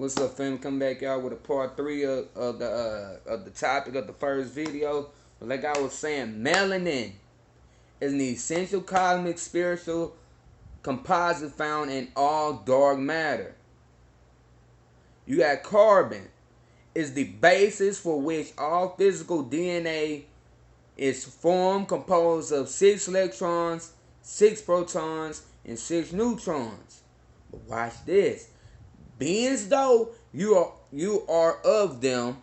What's up, fam? Come back out with a part three of the topic of the first video. But like I was saying, melanin is an essential cosmic spiritual composite found in all dark matter. You got carbon is the basis for which all physical DNA is formed, composed of 6 electrons, 6 protons, and 6 neutrons. But watch this. Being as though you are of them,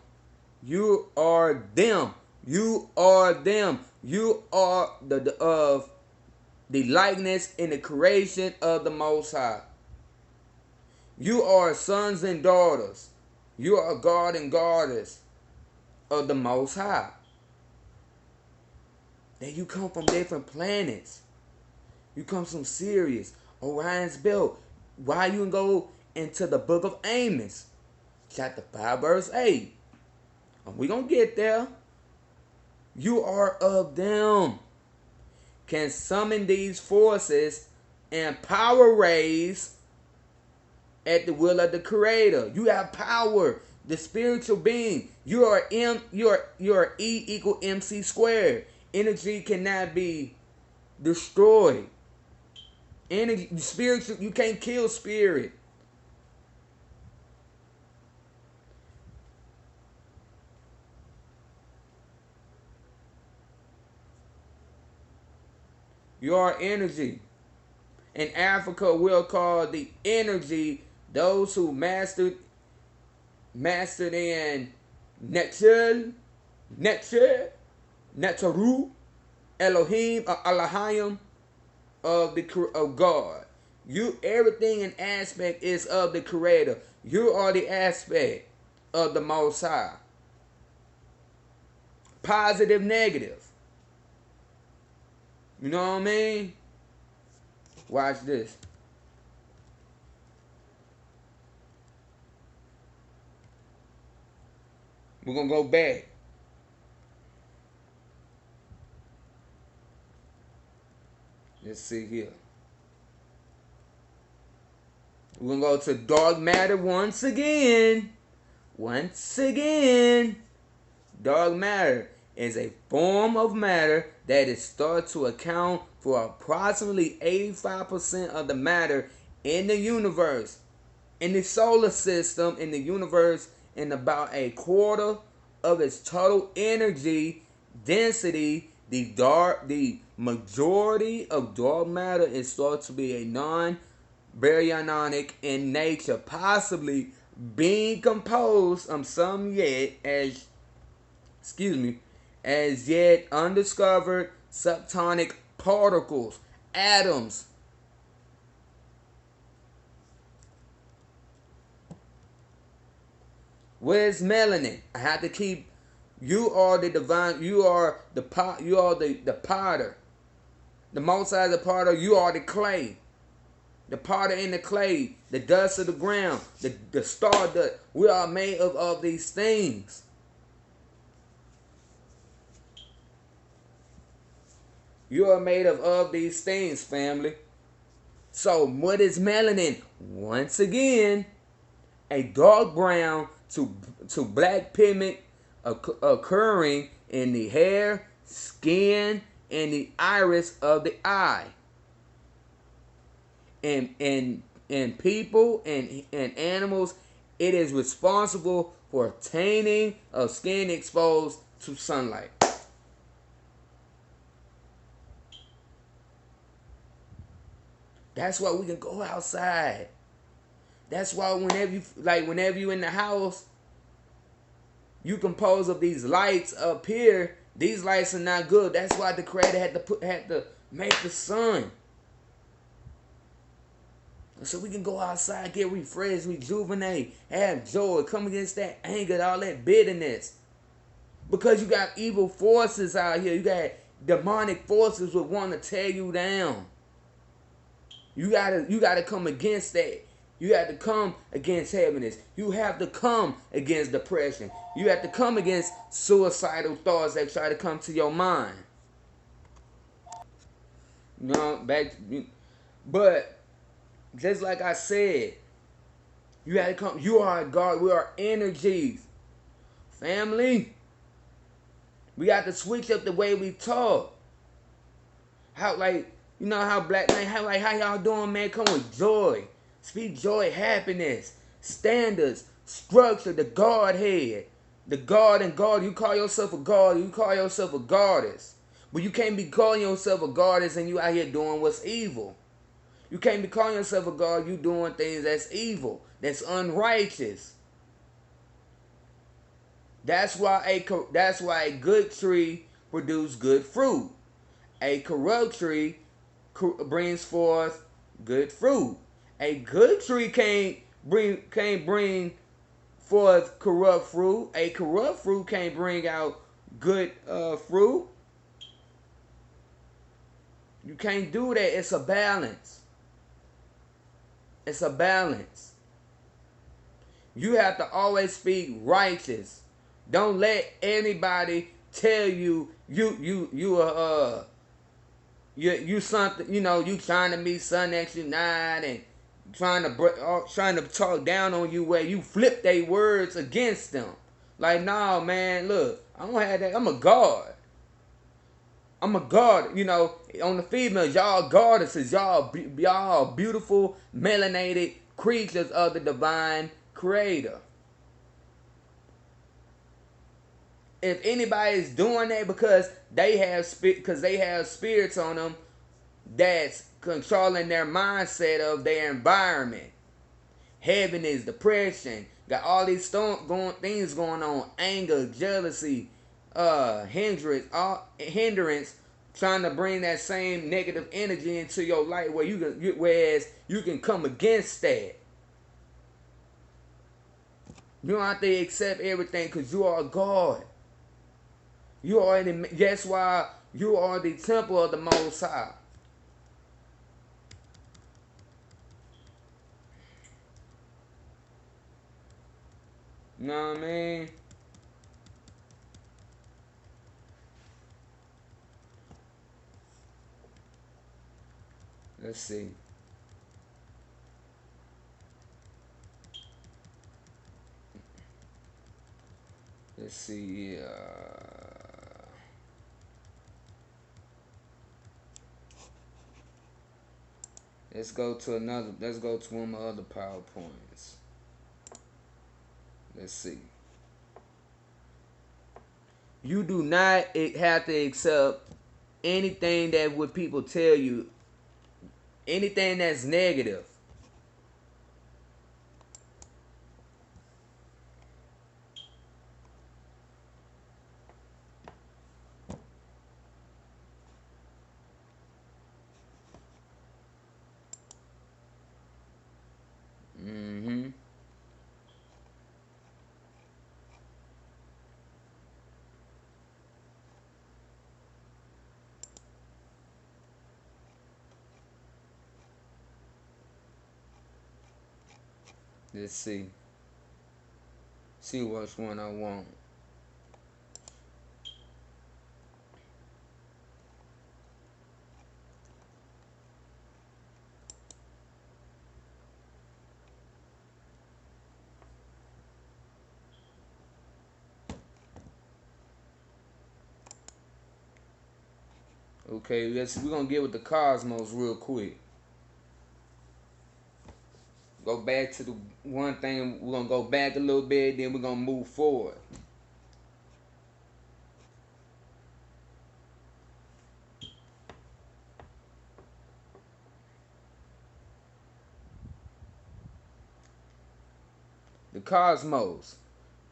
you are them, you are them, you are the of the likeness in the creation of the Most High. You are sons and daughters. You are God and goddess of the Most High. That you come from different planets. You come from Sirius, Orion's belt. Why you can go into the book of Amos, chapter 5, verse 8. And we gonna get there. You are of them. Can summon these forces and power rays at the will of the Creator. You have power. The spiritual being. You are E equal MC squared. Energy cannot be destroyed. Energy, spiritual, you can't kill spirit. You are energy. In Africa, we'll call the energy those who mastered in Netzil, Netzaru, Elohim, or Elohim of God. You, everything in aspect is of the Creator. You are the aspect of the Most High. Positive, negative. You know what I mean? Watch this. We're going to go back. Let's see here. We're going to go to dark matter once again. Once again. Dark matter is a form of matter that is thought to account for approximately 85% of the matter in the universe, in the solar system, in the universe, and about a quarter of its total energy density. The majority of dark matter is thought to be a non-baryonic in nature, possibly being composed of some as yet undiscovered subatomic particles, atoms. Where's melanin? I have to keep. You are the divine. You are the pot. You are the potter. The Most High is the potter. You are the clay. The potter in the clay. The dust of the ground. The stardust. We are made of these things. You are made of these things, family. So what is melanin? Once again, a dark brown to black pigment occurring in the hair, skin, and the iris of the eye. In people and animals, it is responsible for tanning of skin exposed to sunlight. That's why we can go outside. That's why whenever you in the house, you compose of these lights up here. These lights are not good. That's why the Creator had to make the sun. So we can go outside, get refreshed, rejuvenate, have joy, come against that anger, all that bitterness. Because you got evil forces out here. You got demonic forces that want to tear you down. You gotta come against that. You have to come against heaviness. You have to come against depression. You have to come against suicidal thoughts that try to come to your mind. But just like I said, You had to come. You are God. We are energies. Family. We got to switch up the way we talk. How like you know how black man how y'all doing, man? Come with joy. Speak joy, happiness, standards, structure, the Godhead. The God and God, you call yourself a God, you call yourself a goddess. But you can't be calling yourself a goddess and you out here doing what's evil. You can't be calling yourself a God, you doing things that's evil, that's unrighteous. That's why a good tree produces good fruit. A corrupt tree brings forth good fruit. A good tree can't bring forth corrupt fruit. A corrupt fruit can't bring out good fruit. You can't do that. It's a balance. It's a balance. You have to always speak righteous. Don't let anybody tell you something. You know, you trying to meet son next you nine and trying to talk down on you where you flip their words against them. Like, nah, man, look, I don't have that. I'm a god. I'm a god. You know, on the females, y'all goddesses, y'all beautiful melanated creatures of the divine creator. If anybody's doing that because they have spirits on them that's controlling their mindset of their environment, heaviness, depression, got all these things going on, anger, jealousy, hindrance, trying to bring that same negative energy into your life whereas you can come against that. You don't have to accept everything because you are God. That's why you are the temple of the Most High. You know what I mean? Let's see. Let's see. Let's go to one of my other PowerPoints. Let's see. You do not have to accept anything that what people tell you. Anything that's negative. Mm-hmm. Let's see. See which one I want. Okay, we're gonna get with the cosmos real quick. Go back to the one thing. We're gonna go back a little bit, then we're gonna move forward. The cosmos.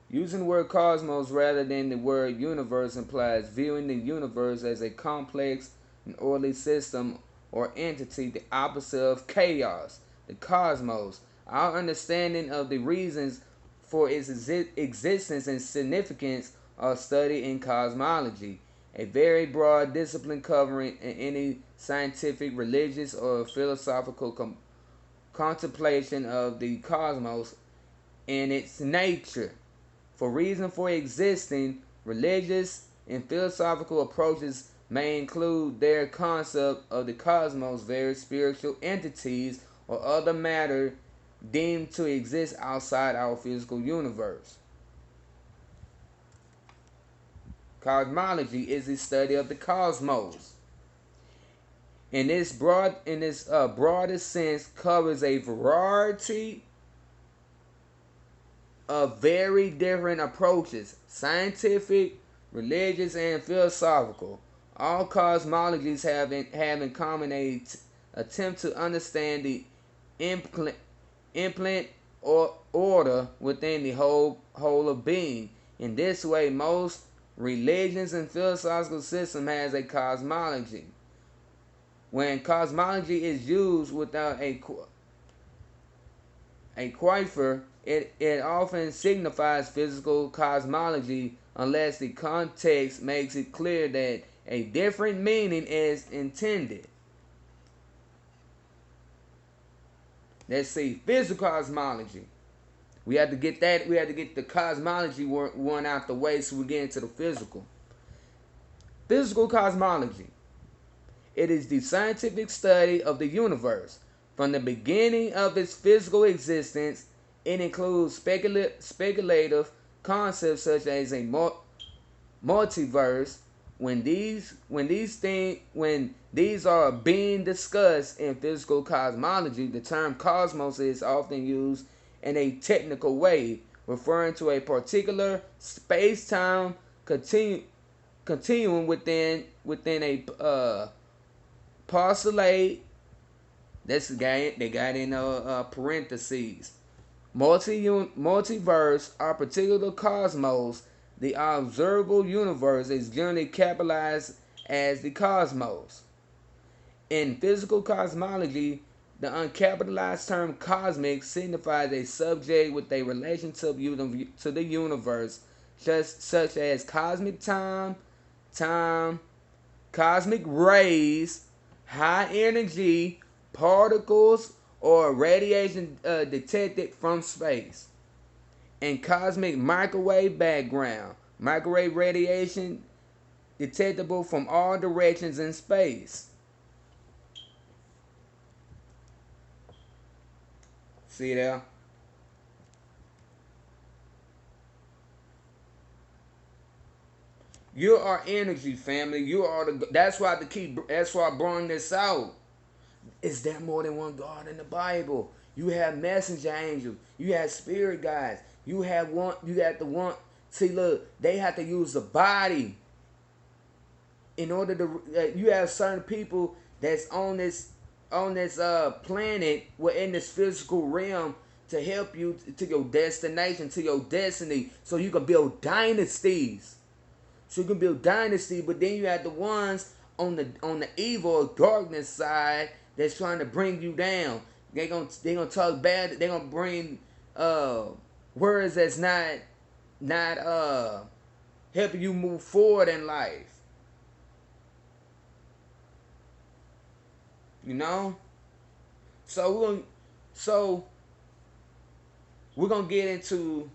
Using the word cosmos rather than the word universe implies viewing the universe as a complex and orderly system or entity, the opposite of chaos. The cosmos. Our understanding of the reasons for its existence and significance are studied in cosmology, a very broad discipline covering any scientific, religious, or philosophical contemplation of the cosmos and its nature. For reason for existing, religious and philosophical approaches may include their concept of the cosmos, various spiritual entities, or other matter deemed to exist outside our physical universe. Cosmology is the study of the cosmos. In this broadest sense, covers a variety of very different approaches: scientific, religious, and philosophical. All cosmologies have in common a attempt to understand the implant or order within the whole of being. In this way, most religions and philosophical system has a cosmology. When cosmology is used without a quaver, it often signifies physical cosmology unless the context makes it clear that a different meaning is intended. Let's see, physical cosmology. We had to get that. We had to get the cosmology one out the way, so we get into the physical. Physical cosmology. It is the scientific study of the universe. From the beginning of its physical existence, it includes speculative concepts such as a multiverse. When these are being discussed in physical cosmology, the term cosmos is often used in a technical way, referring to a particular space-time continuum within a postulate. That's the guy they got in parentheses. Multiverse or particular cosmos. The observable universe is generally capitalized as the cosmos. In physical cosmology, the uncapitalized term cosmic signifies a subject with a relationship to the universe, such as cosmic time, cosmic rays, high energy particles, or radiation detected from space. And cosmic microwave background, microwave radiation detectable from all directions in space. See there? You are energy, family. You are the. That's why the key. That's why I brought this out. Is there more than one God in the Bible? You have messenger angels. You have spirit guides. You have one. You got the one. See, look, they have to use the body in order to. You have certain people that's on this planet, in this physical realm, to help you to your destination, to your destiny, so you can build dynasties. So you can build dynasty, but then you have the ones on the evil or darkness side that's trying to bring you down. They gonna talk bad. They gonna bring words that's not helping you move forward in life. You know. So we're gonna get into.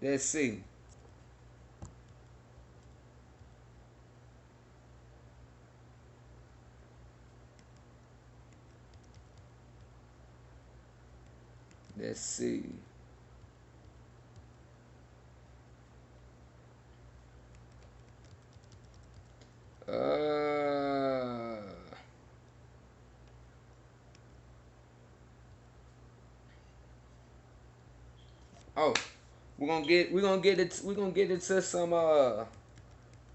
Let's see. Let's see. Uh, oh, we're gonna get into some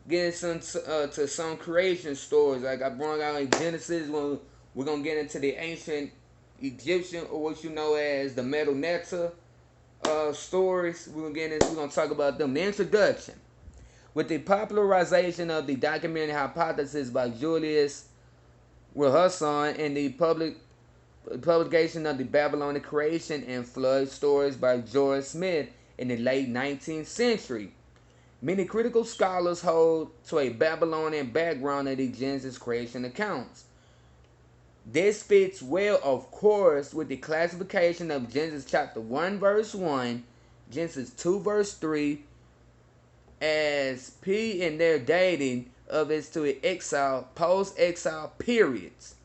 to some creation stories. Like I brought out in Genesis. We're gonna get into the ancient Egyptian, or what you know as the Metal Netta stories. We're gonna talk about them. The introduction. With the popularization of the documentary hypothesis by Julius Wilherson and the publication of the Babylonian creation and flood stories by George Smith in the late 19th century, many critical scholars hold to a Babylonian background in the Genesis creation accounts. This fits well, of course, with the classification of Genesis chapter 1 verse 1, Genesis 2 verse 3, as P in their dating of its to exile, post-exile periods.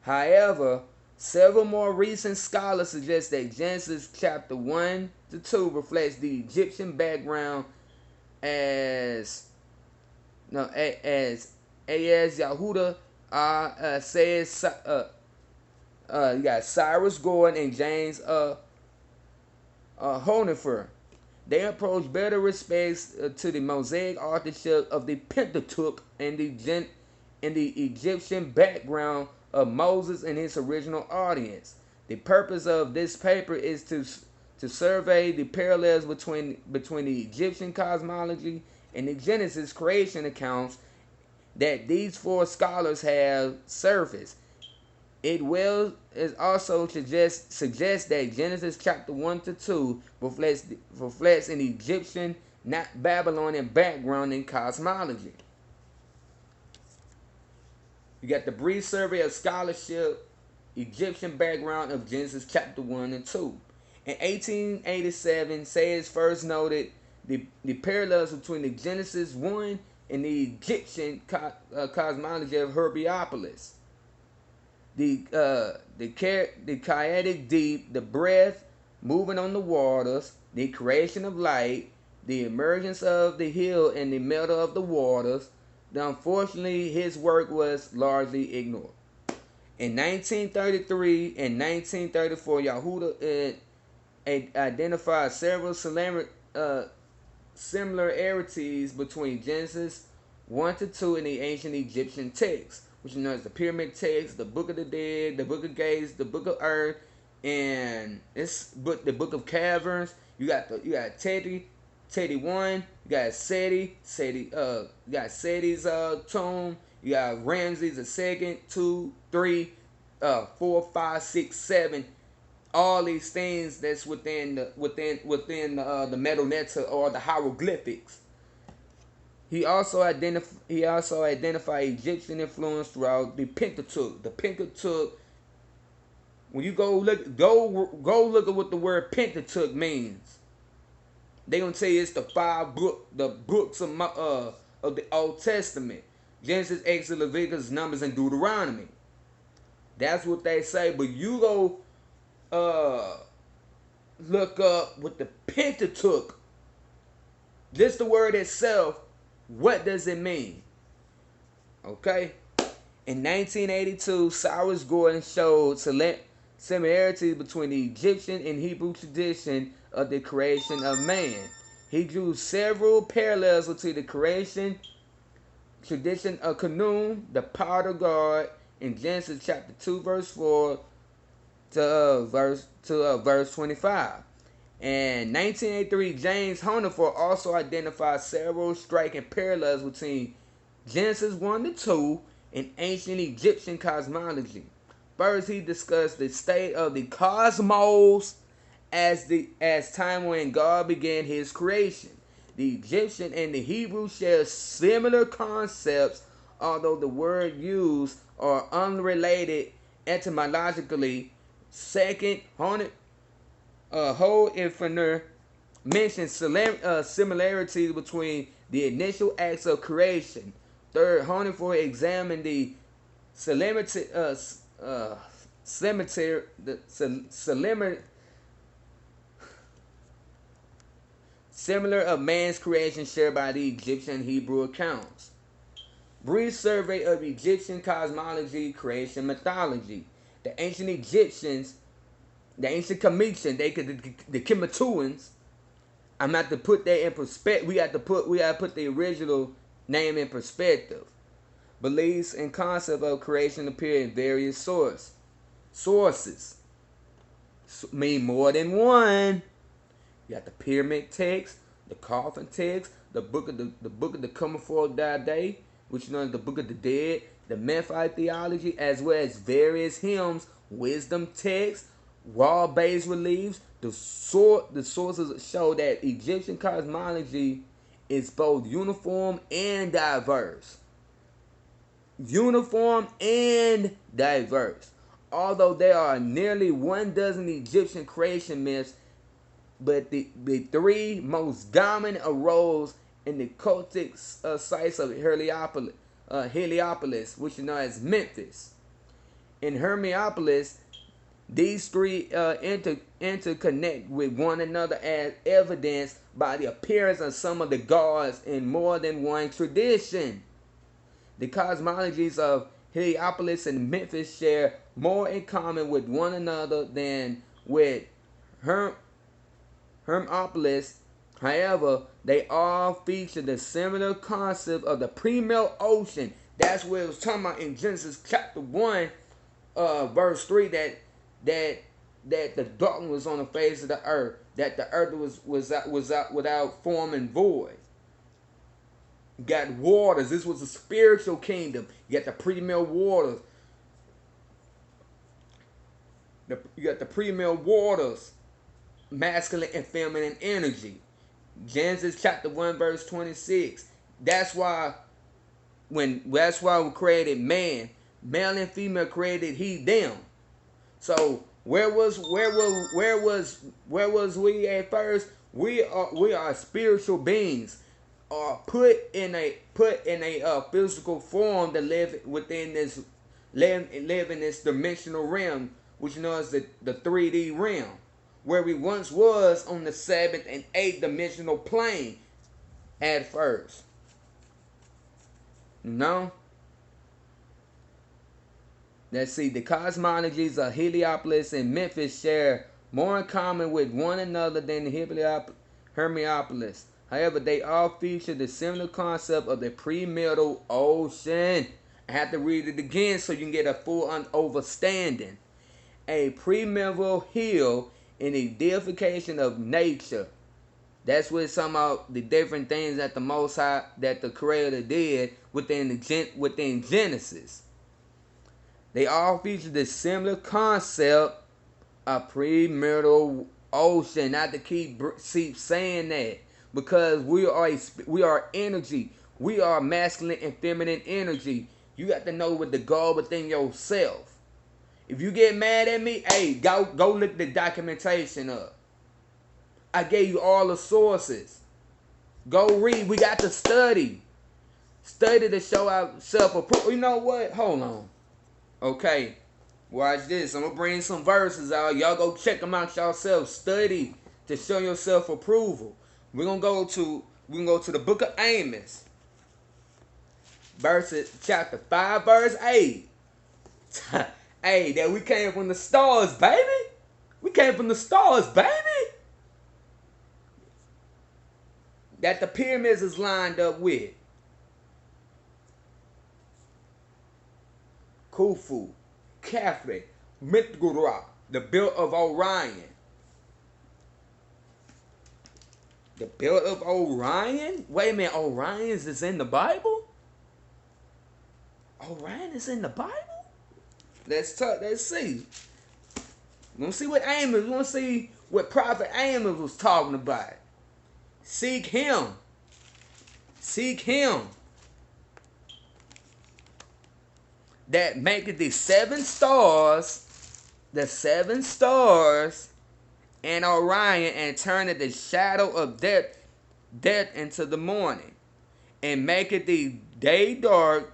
However, Several more recent scholars suggest that Genesis chapter 1 to 2 reflects the Egyptian background as no as Yahuda says. You got Cyrus Gordon and James Honefer. They approach better respects to the Mosaic authorship of the Pentateuch and the Egyptian background of Moses and his original audience. The purpose of this paper is to survey the parallels between the Egyptian cosmology and the Genesis creation accounts that these four scholars have surfaced. It will is also suggest that Genesis chapter 1 to 2 reflects an Egyptian, not Babylonian background in cosmology. You got the brief survey of scholarship, Egyptian background of Genesis chapter 1 and 2. In 1887, Sayers first noted the parallels between the Genesis 1 and the Egyptian cosmology of Heliopolis. The chaotic deep, the breath moving on the waters, the creation of light, the emergence of the hill and the melting of the waters. Unfortunately, his work was largely ignored. In 1933 and 1934, Yahuda identified several similarities between Genesis 1 to 2 in the ancient Egyptian texts, which is known as the Pyramid Text, the Book of the Dead, the Book of Gates, the Book of Earth, and the Book of Caverns. You got Teti 1. You got Seti's tomb. You got Ramses the second, 2, 3, 4, 5, 6, 7. All these things that's within the Medu Neter or the hieroglyphics. He also identified Egyptian influence throughout the Pentateuch. The Pentateuch. When you go look at what the word Pentateuch means. They gonna tell you it's the books of the Old Testament: Genesis, Exodus, Leviticus, Numbers, and Deuteronomy. That's what they say. But you go look up with the Pentateuch. Just the word itself. What does it mean? Okay. In 1982, Cyrus Gordon showed similarities between the Egyptian and Hebrew tradition of the creation of man. He drew several parallels between the creation tradition of Canaan, the power of God, in Genesis chapter 2, verse 4 to verse 25. In 1983, James Honefer also identified several striking parallels between Genesis 1 to 2 and ancient Egyptian cosmology. First, he discussed the state of the cosmos as time when God began his creation. The Egyptian and the Hebrew share similar concepts, although the word used are unrelated etymologically. Second, Hohenfner mentions similarities between the initial acts of creation. Third, Hohenfner examined the similar of man's creation shared by the Egyptian and Hebrew accounts. Brief survey of Egyptian cosmology, creation mythology. The ancient Egyptians, the ancient Cometians, the Kemetuans. I'm going to have to put that in perspective. We have to put the original name in perspective. Beliefs and concept of creation appear in various sources. Mean more than one. You got the Pyramid Text, the Coffin Text, the book of the Coming Forth Day, which is known as the Book of the Dead, the Memphite theology, as well as various hymns, wisdom texts, wall-based reliefs. The sources show that Egyptian cosmology is both uniform and diverse. Although there are nearly 12 Egyptian creation myths, but the three most dominant arose in the cultic sites of Heliopolis, which is known as Memphis. In Hermopolis, These three interconnect with one another as evidenced by the appearance of some of the gods in more than one tradition. The cosmologies of Heliopolis and Memphis share more in common with one another than with Hermopolis. However, they all feature the similar concept of the pre-melt ocean. That's what it was talking about in Genesis chapter 1, verse 3, that the darkness was on the face of the earth, that the earth was out without form and void. You got waters. This was a spiritual kingdom. You got the pre-mill waters. You got the pre-mill waters, masculine and feminine energy. Genesis chapter 1 verse 26. That's why we created man, male and female created he them. So where was we at first? We are spiritual beings, are put in a physical form to live within this live in this dimensional realm, which you know is the 3D realm, where we once was on the 7th and 8th dimensional plane at first. No. Let's see. The cosmologies of Heliopolis and Memphis share more in common with one another than Hermopolis. However, they all feature the similar concept of the pre-middle ocean. I have to read it again so you can get a full understanding. A pre-middle hill in the deification of nature. That's what some of the different things that the Most High, that the Creator did within Genesis. They all feature the similar concept of pre-middle ocean. Not to keep saying that, because we are energy. We are masculine and feminine energy. You got to know what the goal within yourself. If you get mad at me, hey, go look the documentation up. I gave you all the sources. Go read. We got to study. Study to show ourselves. You know what? Hold on. Okay. Watch this. I'm going to bring some verses out. Y'all go check them out yourself. Study to show yourself approval. We're going to go to the book of Amos. Chapter 5, verse 8. Hey, that we came from the stars, baby. We came from the stars, baby. That the pyramids is lined up with. Khufu, Khafre, Mitgura, the belt of Orion. The belt of Orion? Wait a minute, Orion is in the Bible? Orion is in the Bible? Let's see. We're gonna see what Amos, we're gonna see what Prophet Amos was talking about. Seek him. Seek him. That maketh the seven stars and Orion, and turneth the shadow of death into the morning, and maketh the day dark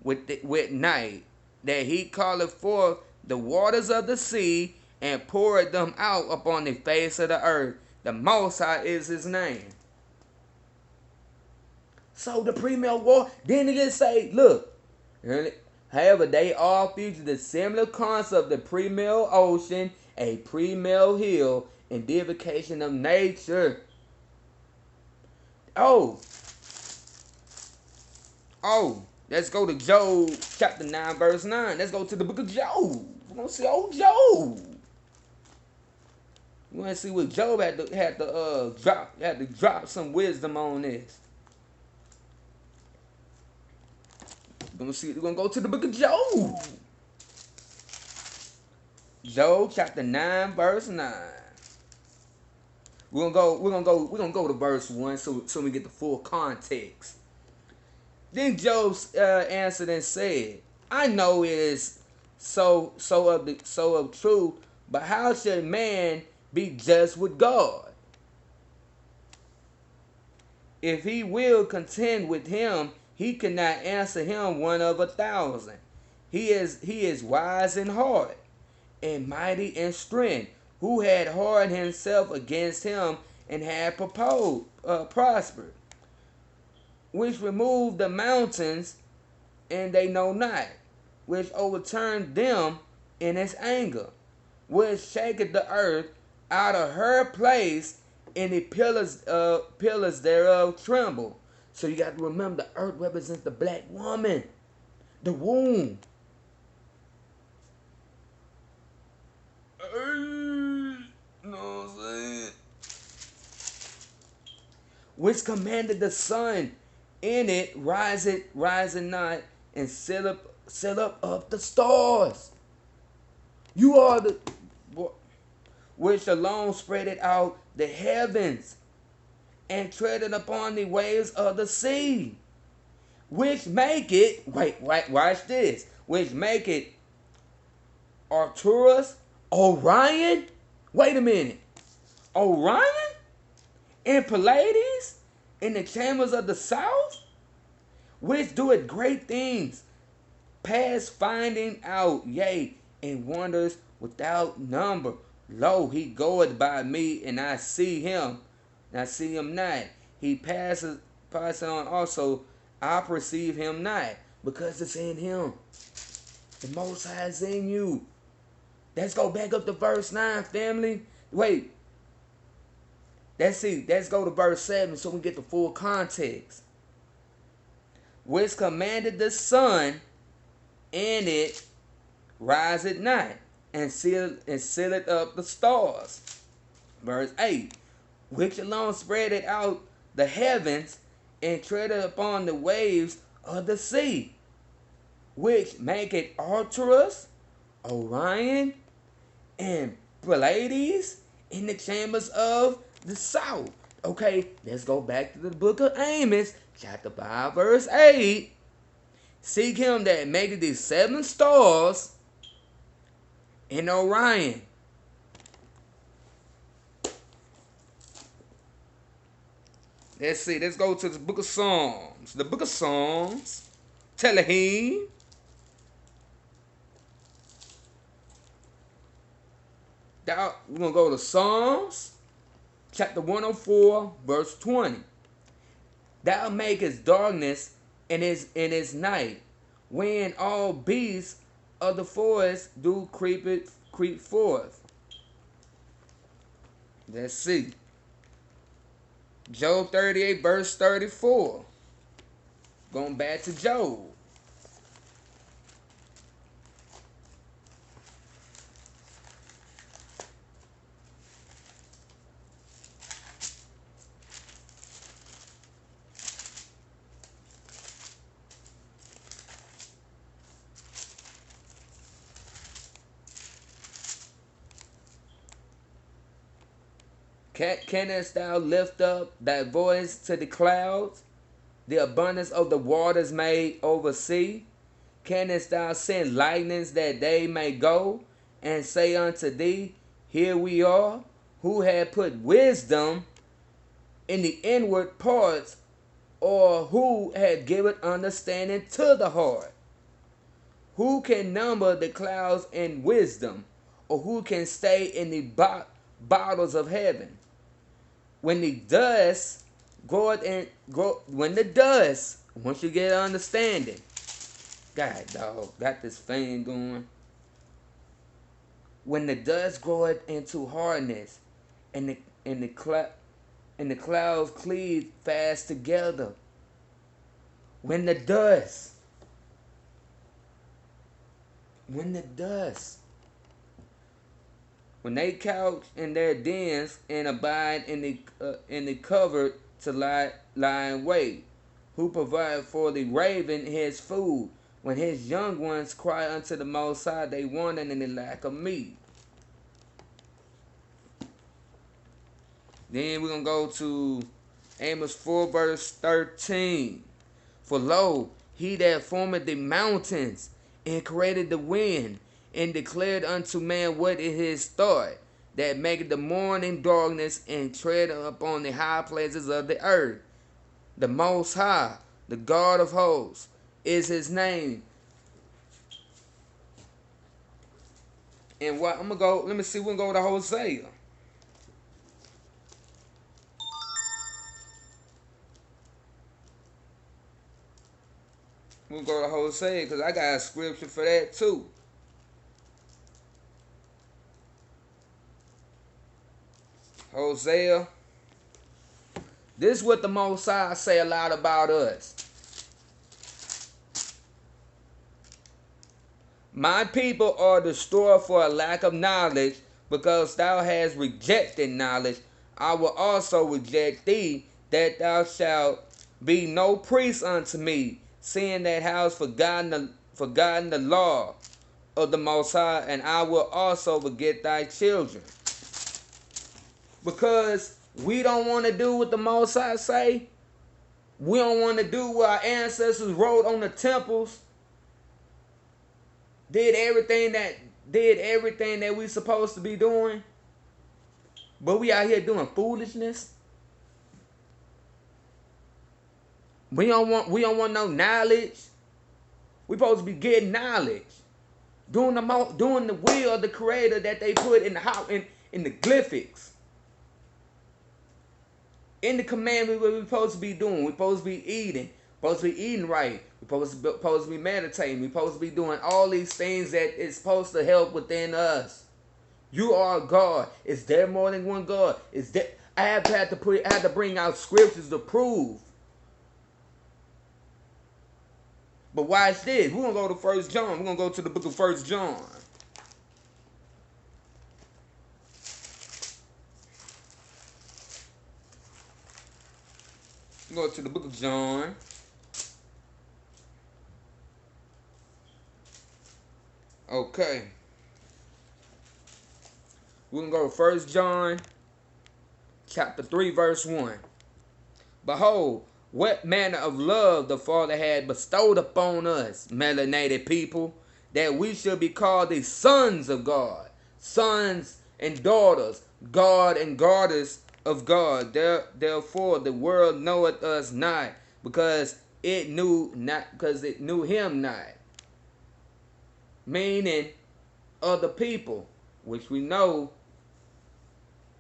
with night, that he calleth forth the waters of the sea, and poureth them out upon the face of the earth. The Most High is his name. So the pre-mill war, then it just say, look, however, they all feature the similar concept of the pre-mill ocean, a pre-mill hill, and deification of nature. Oh, let's go to Job chapter 9, verse 9. Let's go to the book of Job. We're going to see old Job. We want to see what Job had to drop some wisdom on this. We're gonna go to the book of Job. Job chapter 9, verse 9. We're gonna go to verse 1 so we get the full context. Then Job answered and said, I know it is so of truth, but how should man be just with God? If he will contend with him, he cannot answer him 1 of 1,000. He is wise in heart, and mighty in strength, who had hardened himself against him and had prospered, which removed the mountains, and they know not, which overturned them in his anger, which shaketh the earth out of her place, and the pillars thereof tremble. So you got to remember, the earth represents the black woman, the womb. You know what I'm saying? Which commanded the sun in it rising not, and set up the stars. You are the which alone spreaded out the heavens, and treaded upon the waves of the sea, which make it, watch this, which make it Arcturus, Orion, wait a minute, Orion, and Pleiades, in the chambers of the south, which doeth great things, past finding out, yea, and wonders without number. Lo, he goeth by me, and I see him, and I see him not. He passes on also, I perceive him not, because it's in him. The Most High is in you. Let's go back up to verse 9, family. Wait. Let's go to verse 7 so we get the full context. Which commanded the sun, and it riseth not, and sealeth up the stars. Verse 8. Which alone spreadeth out the heavens, and treadeth upon the waves of the sea, which maketh Arcturus, Orion, and Pleiades in the chambers of the south. Okay, let's go back to the book of Amos, chapter 5, verse 8. Seek him that maketh these 7 stars in Orion. Let's see, let's go to the book of Psalms. The book of Psalms, Telehim. We're going to go to Psalms, chapter 104, verse 20. Thou makest darkness in his night, when all beasts of the forest do creep forth. Let's see. Job 38, verse 34. Going back to Job. Canst thou lift up thy voice to the clouds, the abundance of the waters made over sea? Canst thou send lightnings that they may go, and say unto thee, here we are, who had put wisdom in the inward parts, or who had given understanding to the heart? Who can number the clouds in wisdom, or who can stay in the bottles of heaven? When the dust once you get understanding, God, dog, got this fan going. When the dust groweth into hardness, and the clouds cleave fast together. When the dust, when they couch in their dens and abide in the covert to lie in wait, who provide for the raven his food, when his young ones cry unto the Most High, they wonder in the lack of meat. Then we're going to go to Amos 4, verse 13. For lo, he that formed the mountains and created the wind, and declared unto man what is his thought, that maketh the morning darkness, and tread upon the high places of the earth. The Most High, the God of hosts, is his name. And what I'm gonna go, let me see, we're gonna go to Hosea. We'll go to Hosea because I got a scripture for that too. Hosea. This is what the Most High say a lot about us. My people are destroyed for a lack of knowledge, because thou hast rejected knowledge. I will also reject thee, that thou shalt be no priest unto me, seeing that thou hast forgotten the law of the Most High, and I will also forget thy children. Because we don't want to do what the Most High say. We don't want to do what our ancestors wrote on the temples. Did everything that we supposed to be doing. But we out here doing foolishness. We don't want no knowledge. We supposed to be getting knowledge. Doing the will of the Creator that they put in the house in the glyphics. In the commandment, what we're supposed to be doing. We're supposed to be eating. We're supposed to be eating right. We're supposed to be meditating. We're supposed to be doing all these things that is supposed to help within us. You are God. Is there more than one God? Is there? I had to bring out scriptures to prove. But watch this. We're gonna go to 1 John. We're gonna go to the book of 1 John. Go to the book of John. Okay. We're going to go to 1 John chapter 3 verse 1. Behold, what manner of love the Father had bestowed upon us, melanated people, that we should be called the sons of God, sons and daughters, God and daughters of God. Therefore the world knoweth us not, because it knew him not. Meaning other people, which we know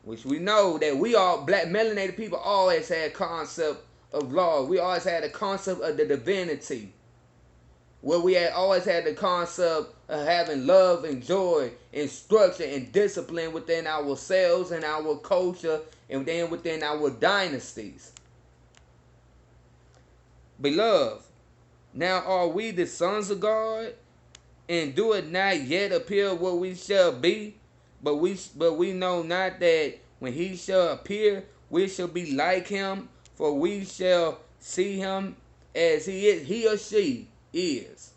that we all black melanated people always had concept of law. We always had a concept of the divinity. Where we had always had the concept of having love and joy and structure and discipline within ourselves and our culture and then within our dynasties. Beloved, now are we the sons of God, and do it not yet appear what we shall be? But we know not that when he shall appear, we shall be like him, for we shall see him as he or she is.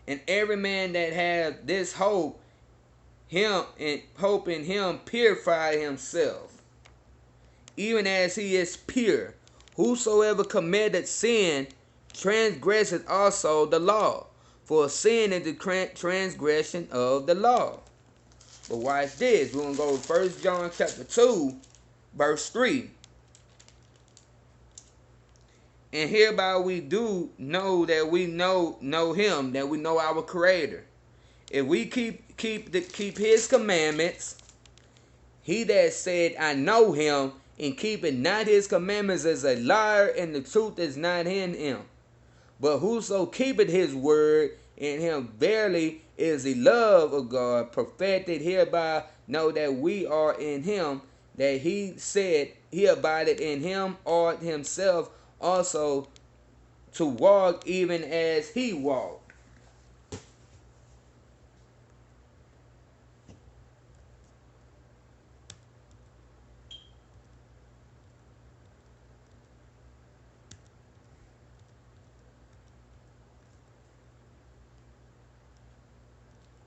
And every man that has this hope in him purify himself, even as he is pure. Whosoever committed sin transgresseth also the law, for sin is the transgression of the law. But watch this. We're going to go to 1 John chapter 2, verse 3. And hereby we do know that we know him, that we know our Creator. If we keep his commandments, he that said, I know him, and keepeth not his commandments is a liar, and the truth is not in him. But whoso keepeth his word, in him verily is the love of God perfected. Hereby know that we are in him, that he said he abideth in him, ought himself also to walk even as he walked.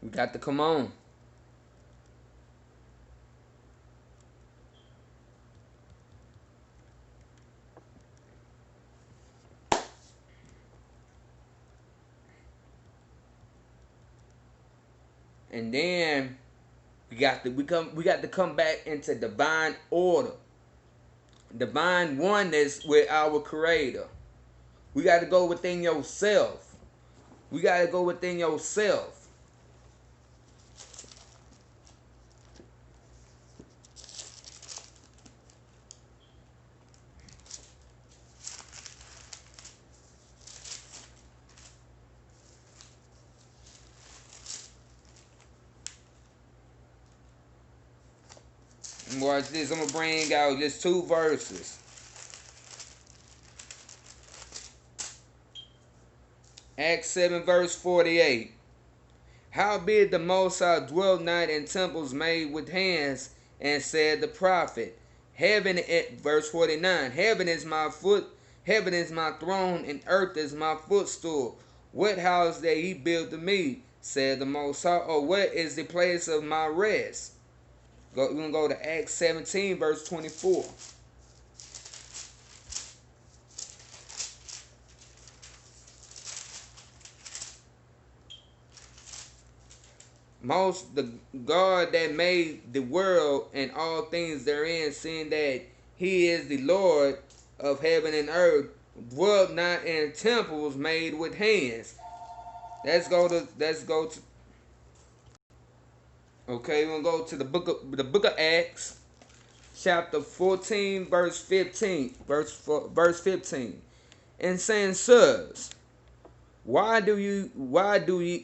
We got to come on. And then we got to come back into divine order. Divine oneness with our Creator. We got to go within yourself. We got to go within yourself. Watch this. I'm going to bring out just 2 verses. Acts 7 verse 48. Howbeit the Most High dwelt not in temples made with hands, and said the prophet, Heaven, verse 49, heaven is my throne, and earth is my footstool. What house that he built to me, said the Most High, or what is the place of my rest? We're going to go to Acts 17 verse 24. The God that made the world and all things therein, seeing that he is the Lord of heaven and earth, dwelt not in temples made with hands. Let's go to okay, we're gonna go to the book of Acts, chapter 14, verse 15. Verse 15. And saying, Sirs, why do you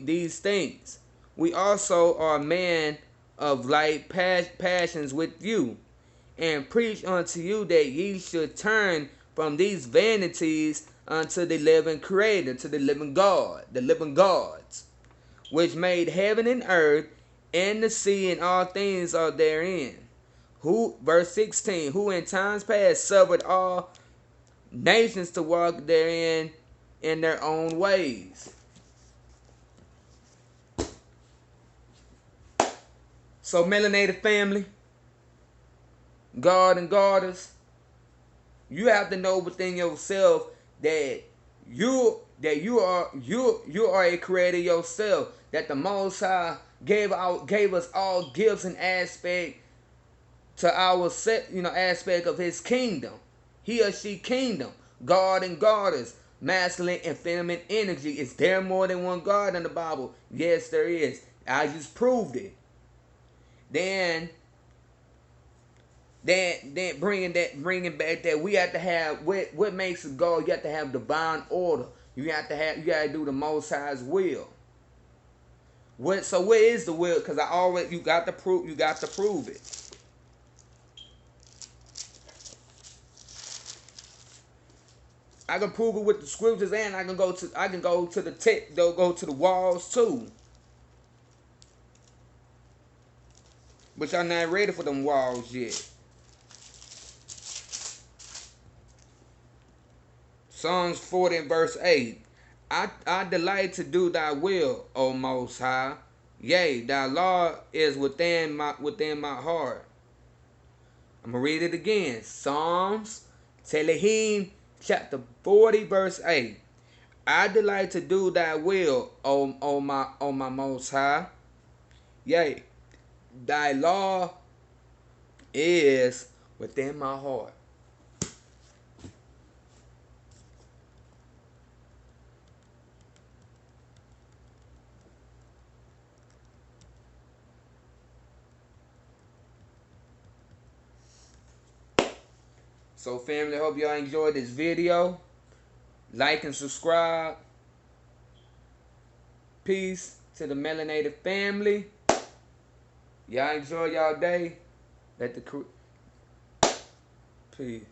these things? We also are men of like passions with you, and preach unto you that ye should turn from these vanities unto the living Creator, to the living God, the living gods, which made heaven and earth, and the sea, and all things are therein. Who, verse 16, who in times past suffered all nations to walk therein in their own ways. So, melanated family, God and goddess, you have to know within yourself that you are a creator yourself. That the Most High gave us all gifts and aspect to our aspect of His kingdom. He or she kingdom, God and goddess, masculine and feminine energy. Is there more than one God in the Bible? Yes, there is. I just proved it. Then bringing back that we have to have what makes a God. You have to have divine order. You got to do the Most High's will. What is the will? Because you got to prove it. I can prove it with the scriptures, and I can go to the text. They'll go to the walls too. But y'all not ready for them walls yet. Psalms 40 and verse 8. I delight to do thy will, O Most High. Yea, thy law is within my heart. I'm going to read it again. Psalms Telehim chapter 40 verse 8. I delight to do thy will, O my Most High. Yea, thy law is within my heart. So family, I hope y'all enjoyed this video. Like and subscribe. Peace to the melanated family. Y'all enjoy y'all day. Peace.